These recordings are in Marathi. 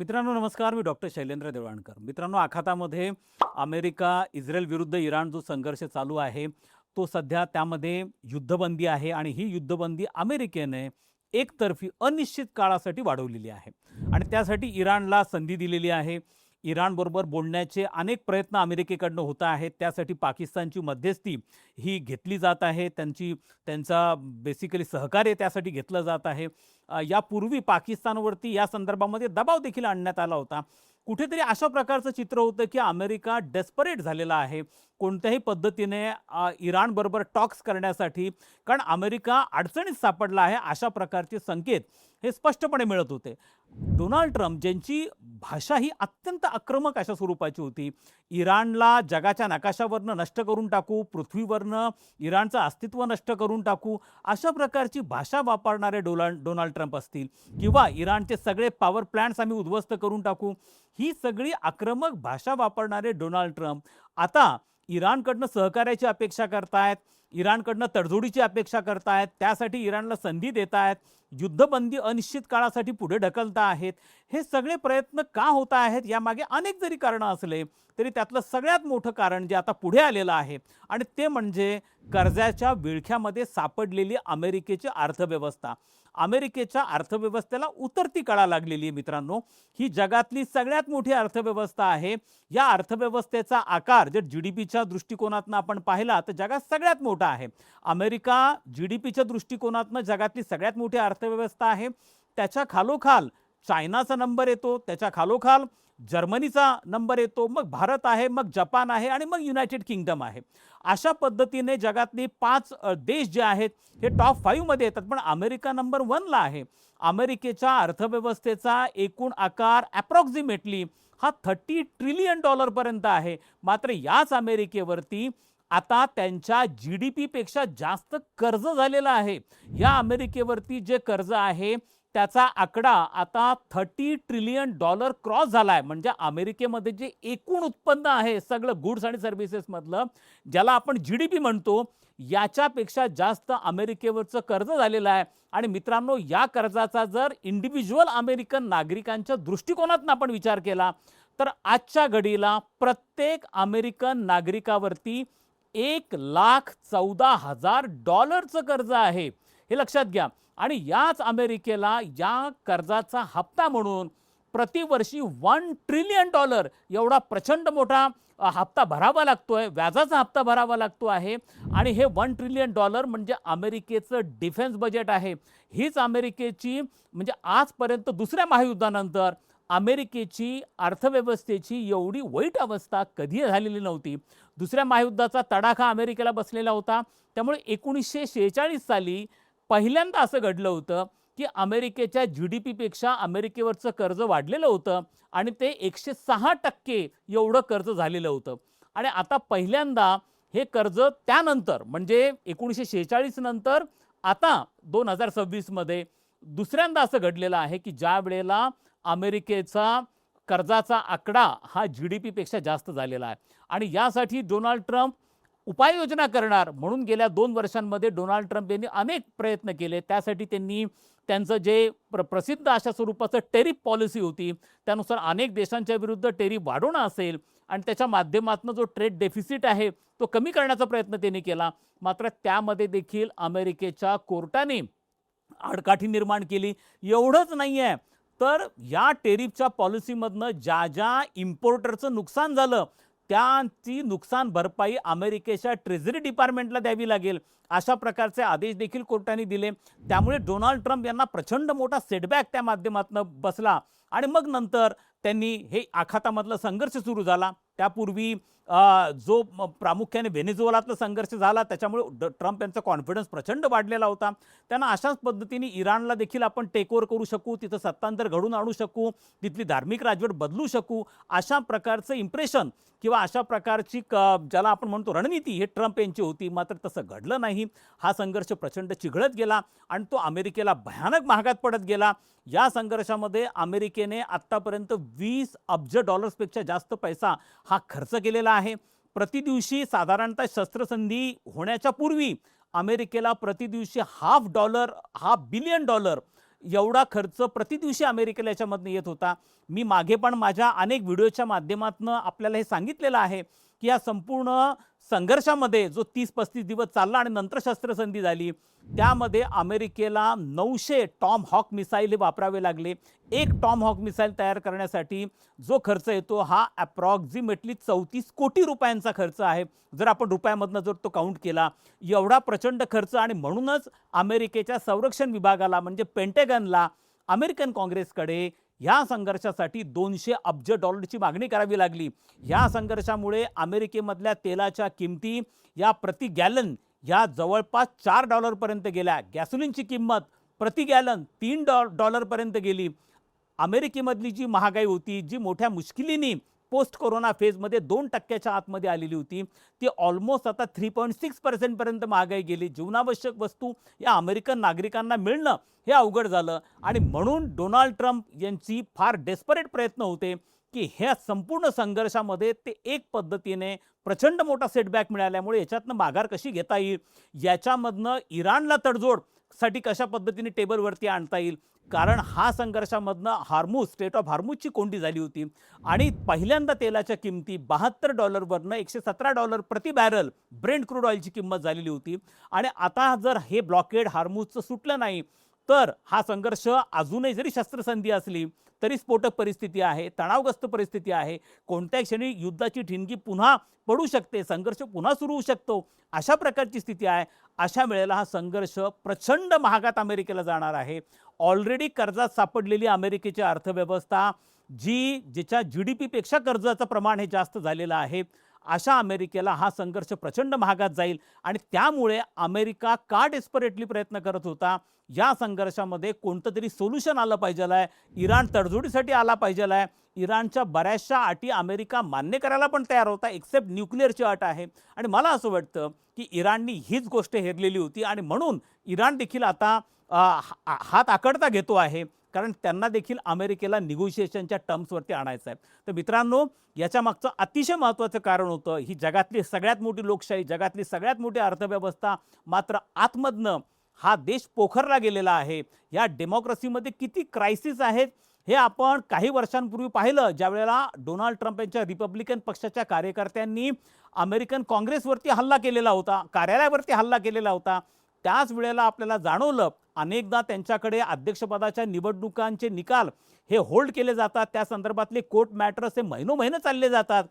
मित्रांनो नमस्कार. मी डॉक्टर शैलेंद्र देवळाणकर. मित्रांनो, आखातामध्ये अमेरिका इस्रायल विरुद्ध इराण जो संघर्ष चालू आहे तो सध्या त्यामध्ये युद्धबंदी आहे आणि ही युद्धबंदी अमेरिकेने एकतर्फी अनिश्चित काळासाठी वाढवलेली आहे आणि त्यासाठी इराणला संधी दिलेली आहे. इराणबरोबर बोलण्याचे अनेक प्रयत्न अमेरिकेकडनं होत आहेत. त्यासाठी पाकिस्तानची मध्यस्थी ही घेतली जात आहे. त्यांचा बेसिकली सहकार्य त्यासाठी घेतलं जात आहे. यापूर्वी पाकिस्तानवरती या संदर्भामध्ये दबाव देखील आणण्यात आला होता. कुठेतरी अशा प्रकारचं चित्र होतं की अमेरिका डेस्परेट झालेला आहे कोणत्याही पद्धतीने इराणबरोबर टॉक्स करण्यासाठी, कारण अमेरिका अडचणीत सापडला आहे अशा प्रकारचे संकेत हे स्पष्टपणे मिळत होते. डोनाल्ड ट्रम्प ज्यांची भाषा ही अत्यंत आक्रमक अशा स्वरूपाची होती, इराणला जगाच्या नकाशावरनं नष्ट करून टाकू, पृथ्वीवरनं इराणचं अस्तित्व नष्ट करून टाकू, अशा प्रकारची भाषा वापरणारे डोनाल्ड ट्रम्प असतील किंवा इराणचे सगळे पॉवर प्लांट्स आम्ही उद्ध्वस्त करून टाकू, ही सगळी आक्रमक भाषा वापरणारे डोनाल्ड ट्रम्प आता इराणकडनं सहकार्याची अपेक्षा करतायत, इराणकडनं तडजोडीची अपेक्षा करतायत, त्यासाठी इराणला संधी देत आहेत, युद्धबंदी अनिश्चित काळासाठी पुढे ढकलता आहेत. हे सगळे प्रयत्न का होत आहेत यामागे अनेक जरी कारणं असले तरी त्यातलं सगळ्यात मोठं कारण जे आता पुढे आलेलं आहे आणि ते म्हणजे कर्जाच्या विळख्यामध्ये सापडलेली अमेरिकेची अर्थव्यवस्था. अमेरिकेच्या अर्थव्यवस्थेला उतरती कळा लागलेली आहे मित्रांनो. ही जगातली सगळ्यात मोठी अर्थव्यवस्था आहे. या अर्थव्यवस्थेचा आकार जर जीडीपीच्या दृष्टिकोनातून आपण पाहिला तर जगात सगळ्यात मोठा आहे. अमेरिका जीडीपीच्या दृष्टिकोनातून जगातली सगळ्यात मोठी अर्थव्यवस्था आहे. त्याच्या खालोखाल चायनाचा नंबर येतो, त्याच्या खालोखाल जर्मनीचा नंबर येतो, मग भारत आहे, मग जपान आहे आणि मग युनायटेड किंगडम आहे. अशा पद्धतीने जगातली 5 देश जे आहेत हे टॉप 5 मध्ये येतात, पण अमेरिका नंबर 1 ला आहे. अमेरिकेच्या अर्थव्यवस्थेचा एकूण आकार अप्रॉक्सिमेटली हा $30 ट्रिलियन पर्यंत आहे. मात्र याच अमेरिकेवरती आता त्यांच्या जीडीपी पेक्षा जास्त कर्ज झालेलं आहे. या अमेरिकेवरती जे कर्ज आहे त्याचा आकडा आता $30 ट्रिलियन क्रॉस झाला आहे. म्हणजे अमेरिकेमध्ये जे एकूण उत्पन्न आहे सगळं गुड्स आणि सर्व्हिसेसमधलं, ज्याला आपण जीडीपी म्हणतो, याच्यापेक्षा जास्त अमेरिकेवरचं कर्ज झालेलं आहे. आणि मित्रांनो, या कर्जाचा जर इंडिव्हिज्युअल अमेरिकन नागरिकांच्या दृष्टिकोनातून आपण विचार केला तर आजच्या घडीला प्रत्येक अमेरिकन नागरिकावरती $1,14,000 कर्ज आहे, हे लक्षात घ्या. आणि याच अमेरिकेला या कर्जाचा हप्ता म्हणून प्रतिवर्षी $1 ट्रिलियन एवढा प्रचंड मोठा हप्ता भरावा लागतोय, व्याजाचा हप्ता भरावा लागतो आहे. आणि हे $1 ट्रिलियन म्हणजे अमेरिकेचं डिफेन्स बजेट आहे. हीच अमेरिकेची म्हणजे आजपर्यंत दुसऱ्या महायुद्धानंतर अमेरिकेची अर्थव्यवस्थेची एवढी वाईट अवस्था कधी झालेली नव्हती. दुसऱ्या महायुद्धाचा तडाखा अमेरिकेला बसलेला होता. त्यामुळे 1946 साली पहिल्यांदा असं घडलं होतं की अमेरिकेच्या जीडीपी पेक्षा अमेरिकेवरचं कर्ज वाढलेलं होतं आणि ते 106% एवढं कर्ज झालेलं होतं. आणि आता पहिल्यांदा हे कर्ज त्यानंतर म्हणजे 1946 नंतर आता 2026 मध्ये दुसऱ्यांदा असं घडलेलं आहे की ज्या वेळेला अमेरिकेचा कर्जाचा आकडा हा जीडीपी पेक्षा जास्त झालेला आहे. आणि यासाठी डोनाल्ड ट्रम्प उपाययोजना करणार म्हणून गेल्या 2 वर्षांमध्ये डोनाल्ड ट्रम्प यांनी अनेक प्रयत्न केले. त्यासाठी त्यांनी त्यांचं जे प्रसिद्ध अशा स्वरूपाचं टेरिफ पॉलिसी होती त्यानुसार अनेक देशांच्या विरुद्ध टेरिफ वाढवणं असेल आणि त्याच्या माध्यमातून जो ट्रेड डेफिसिट आहे तो कमी करण्याचा प्रयत्न त्यांनी केला. मात्र त्यामध्ये देखील अमेरिकेच्या कोर्टाने आडकाठी निर्माण केली. एवढंच नाही आहे तर या टेरिफच्या पॉलिसीमधनं ज्या ज्या इम्पोर्टरचं नुकसान झालं त्यांची नुकसान भरपाई अमेरिकेच्या ट्रेझरी डिपार्टमेंटला द्यावी लागेल, अशा प्रकारचे आदेश देखील कोर्टाने दिले. त्यामुळे डोनाल्ड ट्रम्प यांना प्रचंड मोठा सेटबॅक त्या माध्यमातून बसला. आणि मग नंतर त्यांनी हे आखातामधला संघर्ष सुरू झाला. त्यापूर्वी जो प्रामुख्याने व्हेनेझुएलातला संघर्ष झाला त्याच्यामुळे ट्रम्प यांचा कॉन्फिडन्स प्रचंड वाढलेला होता. त्यांना अशाच पद्धतीने इराणला देखील आपण टेक ओव्हर करू शकू, तिथं सत्तांतर घडून आणू शकू, तिथली धार्मिक राजवट बदलू शकू, अशा प्रकारचं इम्प्रेशन किंवा अशा प्रकारची ज्याला आपण म्हणतो रणनीती हे ट्रम्प यांची होती. मात्र तसं घडलं नाही. हा संघर्ष प्रचंड चिघळत गेला आणि तो अमेरिकेला भयानक महागात पडत गेला. या संघर्षामध्ये अमेरिकेने आत्तापर्यंत $20 अब्ज पेक्षा जास्त पैसा हा खर्च केलेला आहे. प्रतिदिवशी साधारणतः शस्त्रसंधी होण्याच्या पूर्वी अमेरिकेला प्रतिदिवशी $500 बिलियन एवढा खर्च प्रतिदिवशी अमेरिकेला याच्यामधनं येत होता. मी मागे पण माझ्या अनेक व्हिडिओच्या माध्यमातून आपल्याला हे सांगितलेलं आहे की या संपूर्ण संघर्षामध्ये जो 30-35 दिवस चालला आणि नंतर शस्त्रसंधी झाली, त्यामध्ये अमेरिकेला 900 टॉम हॉक मिसाईल वापरावे लागले. एक टॉम हॉक मिसाईल तयार करण्यासाठी जो खर्च येतो हा अप्रॉक्सिमेटली 34 कोटी रुपयांचा खर्च आहे. जर आपण रुपयामधनं जर तो काउंट केला, एवढा प्रचंड खर्च. आणि म्हणूनच अमेरिकेच्या संरक्षण विभागाला म्हणजे पेंटेगनला अमेरिकन काँग्रेसकडे या संघर्षासाठी 200 अब्ज डॉलरची मागणी करावी लागली. या संघर्षामुळे अमेरिकेमधल्या तेलाच्या किमती या प्रति गॅलन या जवळपास $4 गेल्या. गॅसोलिनची किंमत प्रति गॅलन $3 गेली. अमेरिकेमधली जी महागाई होती, जी मोठ्या मुश्किलीने पोस्ट कोरोना फेजमध्ये 2% आतमध्ये आलेली होती, ती ऑलमोस्ट आता 3.6% महागाई गेली. जीवनावश्यक वस्तू या अमेरिकन नागरिकांना मिळणं हे अवघड झालं. आणि म्हणून डोनाल्ड ट्रम्प यांची फार डेस्परेट प्रयत्न होते की ह्या संपूर्ण संघर्षामध्ये ते एक पद्धतीने प्रचंड मोठा सेटबॅक मिळाल्यामुळे याच्यातनं माघार कशी घेता येईल, याच्यामधनं इराणला तडजोडसाठी कशा पद्धतीने टेबलवरती आणता येईल. कारण हा संघर्षामधनं हार्मुज, स्टेट ऑफ हार्मुजची कोंडी झाली होती आणि पहिल्यांदा तेलाच्या किमती $72 $117 प्रति बॅरल ब्रेंट क्रूड ऑइलची किंमत झालेली होती. आणि आता जर हे ब्लॉकेड हार्मुजचं सुटलं नाही तर हा संघर्ष अजूनही जरी शस्त्रसंधी असली तरी स्फोटक परिस्थिती आहे, तणावग्रस्त परिस्थिती आहे. कोणत्या क्षणी युद्धाची ठिणगी पुन्हा पडू शकते, संघर्ष पुन्हा सुरू होऊ शकतो, अशा प्रकारची स्थिती आहे. अशा वेळेला हा संघर्ष प्रचंड महागात अमेरिकेला जाणार आहे. ऑलरेडी कर्जात सापडलेली अमेरिकेची अर्थव्यवस्था जिच्या GDP पेक्षा कर्जाचं प्रमाण हे जास्त झालेलं आहे, अशा अमेरिकेला हा संघर्ष प्रचंड महागात जाईल. आणि त्यामुळे अमेरिका का डेस्परेटली प्रयत्न करत होता, या संघर्षामध्ये कोणतं तरी सोल्युशन आलं पाहिजे आहे. इराण तडजोडीसाठी आला पाहिजे आहे. इराणच्या बऱ्याचशा अटी अमेरिका मान्य करायला पण तयार होता, एक्सेप्ट न्यूक्लिअरची अट आहे. आणि मला असं वाटतं की इराणनी हीच गोष्ट हेरलेली होती आणि म्हणून इराण देखील आता हात आकडता घेतो आहे, कारण त्यांना देखील अमेरिकेला निगोशिएशनच्या टर्म्सवरती आणायचं आहे. तर मित्रांनो, याच्या मागचं अतिशय महत्त्वाचं कारण होतं ही जगातली सगळ्यात मोठी लोकशाही, जगातली सगळ्यात मोठी अर्थव्यवस्था, मात्र आतमधनं हा देश पोखरला गेलेला आहे. या डेमोक्रेसीमध्ये किती क्रायसिस आहेत हे आपण काही वर्षांपूर्वी पाहिलं, ज्यावेळेला डोनाल्ड ट्रम्प यांच्या रिपब्लिकन पक्षाच्या कार्यकर्त्यांनी अमेरिकन काँग्रेसवरती हल्ला केलेला होता, कार्यालयावरती हल्ला केलेला होता. त्याच वेळेला आपल्याला जाणवलं अनेकदा त्यांच्याकडे अध्यक्षपदाच्या निवडणुकांचे निकाल हे होल्ड केले जातात, त्या संदर्भातले कोर्ट मॅटर्स हे महिनोमहिने चालले जातात.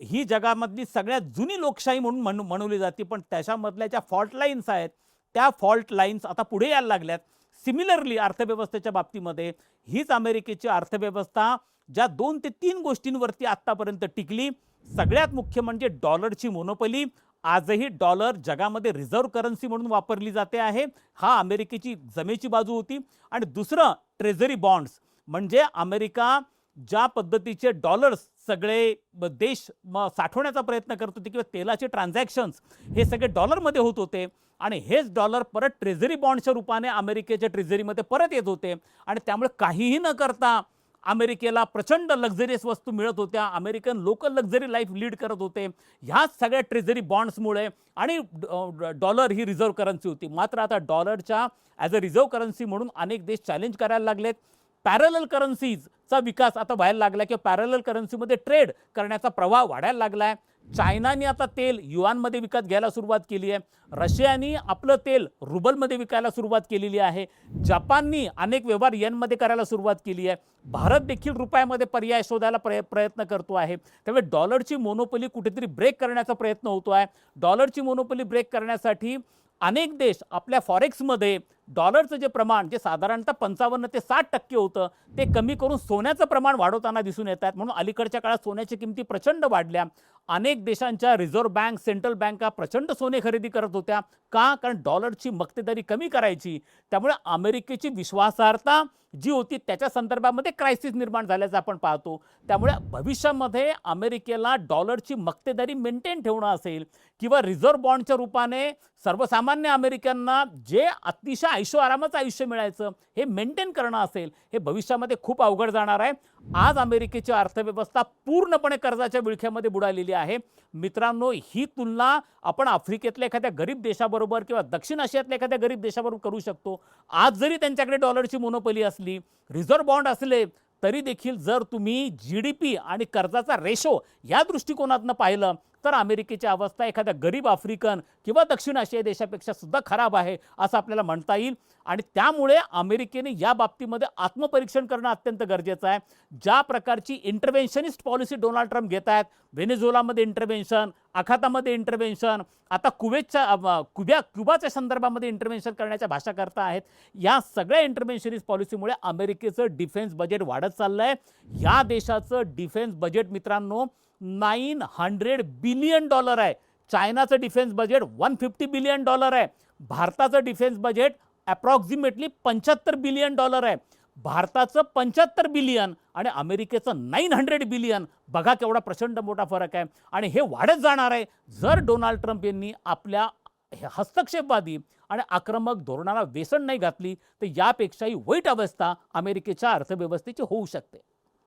ही जगामधली सगळ्यात जुनी लोकशाही म्हणून म्हणवली जाते, पण त्याच्यामधल्या ज्या फॉल्ट लाईन्स आहेत त्या फॉल्ट लाईन्स आता पुढे यायला लागल्यात. सिमिलरली अर्थव्यवस्थेच्या बाबतीमध्ये हीच अमेरिकेची अर्थव्यवस्था ज्या 2 ते 3 गोष्टींवरती आत्तापर्यंत टिकली, सगळ्यात मुख्य म्हणजे डॉलरची मोनोपली. आजही डॉलर जगामध्ये रिझर्व्ह करन्सी म्हणून वापरली जाते आहे, हा अमेरिकेची जमेची बाजू होती. आणि दुसरं ट्रेझरी बॉन्ड्स, म्हणजे अमेरिका ज्या पद्धतीचे डॉलर्स सगळे देश साठवण्याचा प्रयत्न करत होते किंवा तेलाचे ट्रान्झॅक्शन्स हे सगळे डॉलरमध्ये होत होते आणि हेच डॉलर परत ट्रेझरी बॉन्ड्सच्या रूपाने अमेरिकेच्या ट्रेझरीमध्ये परत येत होते. आणि त्यामुळे काहीही न करता अमेरिकेला प्रचंड लक्झरियस वस्तू मिळत होत्या, American local luxury life lead करत होते ह्याच सगळ्या ट्रेझरी बॉन्ड्समुळे. आणि डॉलर ही रिझर्व्ह करन्सी होती. मात्र आता डॉलरच्या ॲज अ रिझर्व्ह करन्सी म्हणून अनेक देश चॅलेंज करायला लागलेत. पॅरलल करन्सीजचा विकास आता व्हायला लागला किंवा पॅरलल करन्सीमध्ये ट्रेड करण्याचा प्रवाह वाढायला लागला आहे. चायनाने आता तेल युआनमध्ये विकत घ्यायला सुरुवात केली आहे. रशियाने आपलं तेल रुबलमध्ये विकायला सुरुवात केलेली आहे. जपाननी अनेक व्यवहार येनमध्ये करायला सुरुवात केली आहे. भारत देखील रुपयामध्ये पर्याय शोधायला प्रयत्न करतो आहे. त्यामुळे डॉलरची मोनोपोली कुठेतरी ब्रेक करण्याचा प्रयत्न होतो आहे. डॉलरची मोनोपोली ब्रेक करण्यासाठी अनेक देश आपल्या फॉरेक्समध्ये डॉलरचं जे प्रमाण जे साधारणतः 55 ते 60% होतं ते कमी करून सोन्याचं प्रमाण वाढवताना दिसून येत आहेत. म्हणून अलीकडच्या काळात सोन्याच्या किमती प्रचंड वाढल्या. अनेक देशांच्या रिझर्व्ह बँक, सेंट्रल बँका प्रचंड सोने खरेदी करत होत्या. का? कारण डॉलरची मक्तेदारी कमी करायची. त्यामुळे अमेरिकेची विश्वासार्हता जी होती त्याच्या संदर्भामध्ये क्रायसिस निर्माण झाल्याचं आपण पाहतो. त्यामुळे भविष्यामध्ये अमेरिकेला डॉलरची मक्तेदारी मेंटेन ठेवणं असेल किंवा रिझर्व्ह बॉन्डच्या रूपाने सर्वसामान्य अमेरिकनांना जे अतिशय ऐशोआरामाचं आयुष्य मिळायचं, हे मेंटेन करणं असेल, हे भविष्यामध्ये खूप अवघड जाणार आहे. आज अमेरिकेची अर्थव्यवस्था पूर्णपणे कर्जाच्या विळख्यामध्ये बुडालेली आहे. मित्रांनो, ही तुलना आपण आफ्रिकेतल्या एखाद्या गरीब देशाबरोबर किंवा दक्षिण आशियातल्या एखाद्या गरीब देशाबरोबर करू शकतो. आज जरी त्यांच्याकडे डॉलरची मोनोपोली असली, रिझर्व्ह बॉन्ड असले, तरी देखील जर तुम्ही GDP आणि कर्जाचा रेशो या दृष्टिकोनातनं पाहिलं तर अमेरिकेची अवस्था एखाद्या गरीब आफ्रिकन किंवा दक्षिण आशियाई देशापेक्षा सुद्धा खराब आहे असं आपल्याला म्हणता येईल. आणि त्यामुळे अमेरिकेने या बाबतीमध्ये आत्मपरीक्षण करणं अत्यंत गरजेचं आहे. ज्या प्रकारची इंटरव्हेन्शनिस्ट पॉलिसी डोनाल्ड ट्रम्प घेत आहेत, व्हेनेझुएलामध्ये इंटरव्हेन्शन, आखातामध्ये इंटरव्हेन्शन, आता क्युबाच्या संदर्भामध्ये इंटरव्हेन्शन करण्याच्या भाषा करता आहेत, या सगळ्या इंटरव्हेन्शनिस्ट पॉलिसीमुळे अमेरिकेचं डिफेन्स बजेट वाढत चाललं आहे. या देशाचं डिफेन्स बजेट मित्रांनो $900 बिलियन आहे. चायनाचं डिफेन्स बजेट $150 बिलियन आहे. भारताचं डिफेन्स बजेट अप्रॉक्सिमेटली $75 बिलियन आहे. भारताचं 75 बिलियन आणि अमेरिकेचं 900 बिलियन. बघा केवढा प्रचंड मोठा फरक आहे आणि हे वाढत जाणार आहे जर डोनाल्ड ट्रम्प यांनी आपल्या हस्तक्षेपवादी आणि आक्रमक धोरणाला वेसण नाही घातली तर यापेक्षाही वाईट अवस्था अमेरिकेच्या अर्थव्यवस्थेची होऊ शकते.